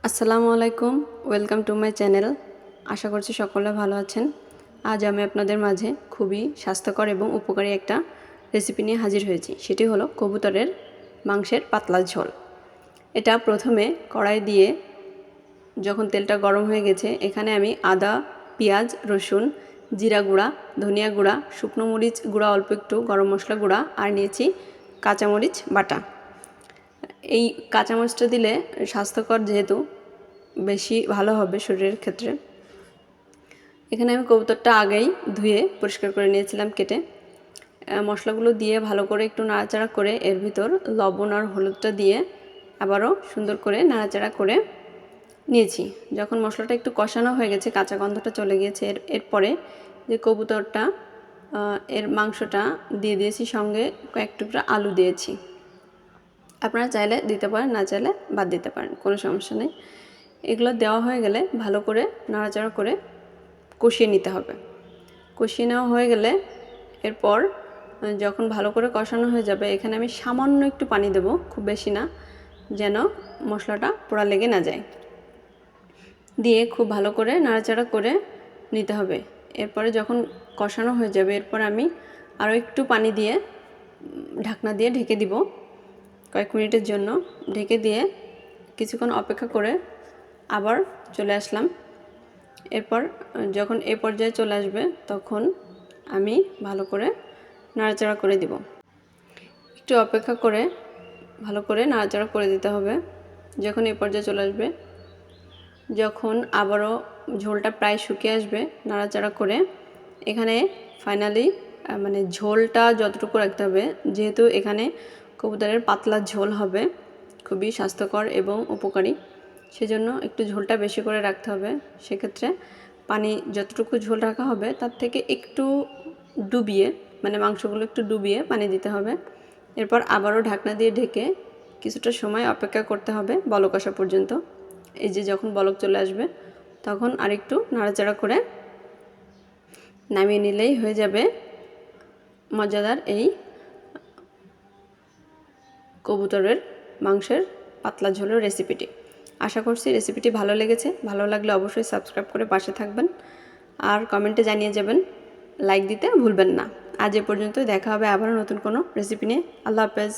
আসসালামু আলাইকুম, welcome to my channel. আশা করছি সকলে ভালো আছেন। আজ আমি আপনাদের মাঝে খুবই স্বাস্থ্যকর এবং উপকারী একটা রেসিপি নিয়ে হাজির হয়েছি। সেটি হলো কবুতরের মাংসের পাতলা ঝোল। এটা প্রথমে কড়াই দিয়ে যখন তেলটা গরম হয়ে গেছে, এখানে আমি আদা, পেঁয়াজ, রসুন, জিরা গুঁড়া, ধনিয়া গুঁড়া, শুকনো মরিচ গুঁড়া অল্প একটু, গরম মশলা গুঁড়া আর নিয়েছি কাঁচামরিচ বাটা। এই কাঁচামরিচটা দিলে স্বাস্থ্যকর যেহেতু বেশি ভালো হবে শরীরের ক্ষেত্রে। এখানে আমি কবুতরটা আগেই ধুয়ে পরিষ্কার করে নিয়েছিলাম কেটে। মশলাগুলো দিয়ে ভালো করে একটু নাড়াচাড়া করে এর ভিতর লবণ আর হলুদটা দিয়ে আবারও সুন্দর করে নাড়াচাড়া করে নিয়েছি। যখন মশলাটা একটু কষানো হয়ে গেছে, কাঁচা গন্ধটা চলে গিয়েছে, এরপরে যে কবুতরটা এর মাংসটা দিয়ে দিয়েছি, সঙ্গে কয়েক টুকরা আলু দিয়েছি। আপনারা চাইলে দিতে পারেন, না চাইলে বাদ দিতে পারেন, কোনো সমস্যা নেই। এগুলো দেওয়া হয়ে গেলে ভালো করে নাড়াচাড়া করে কষিয়ে নিতে হবে। কষিয়ে নেওয়া হয়ে গেলে এরপর যখন ভালো করে কষানো হয়ে যাবে, এখানে আমি সামান্য একটু পানি দেব, খুব বেশি না, যেন মশলাটা পোড়া লেগে না যায়। দিয়ে খুব ভালো করে নাড়াচাড়া করে নিতে হবে। এরপরে যখন কষানো হয়ে যাবে, এরপর আমি আরও একটু পানি দিয়ে ঢাকনা দিয়ে ঢেকে দিব। কয়েক মিনিটের জন্য ঢেকে দিয়ে কিছুক্ষণ অপেক্ষা করে আবার চলে আসলাম। এরপর যখন এ পর্যায়ে চলে আসবে, তখন আমি ভালো করে নাড়াচাড়া করে দিব। একটু অপেক্ষা করে ভালো করে নাড়াচাড়া করে দিতে হবে। যখন এ পর্যায়ে চলে আসবে, যখন আবারও ঝোলটা প্রায় শুকিয়ে আসবে, নাড়াচাড়া করে এখানে ফাইনালি ঝোলটা যতটুকু রাখতে হবে, যেহেতু এখানে কবুতরের পাতলা ঝোল হবে, খুবই স্বাস্থ্যকর এবং উপকারী, সেজন্য একটু ঝোলটা বেশি করে রাখতে হবে। সেক্ষেত্রে পানি যতটুকু ঝোল রাখা হবে তার থেকে একটু ডুবিয়ে, মাংসগুলো একটু ডুবিয়ে পানি দিতে হবে। এরপর আবারও ঢাকনা দিয়ে ঢেকে কিছুটা সময় অপেক্ষা করতে হবে, বলক আসা পর্যন্ত। এই যে যখন বলক চলে আসবে, তখন আরেকটু নাড়াচাড়া করে নামিয়ে নিলেই হয়ে যাবে মজাদার এই কবুতরের মাংসের পাতলা ঝোলের রেসিপিটি। আশা করছি রেসিপিটি ভালো লেগেছে। ভালো লাগলে অবশ্যই সাবস্ক্রাইব করে পাশে থাকবেন আর কমেন্টে জানিয়ে যাবেন। লাইক দিতে ভুলবেন না। আজ এ পর্যন্ত, দেখা হবে আবারও নতুন কোনো রেসিপি নিয়ে। আল্লাহ হাফেজ।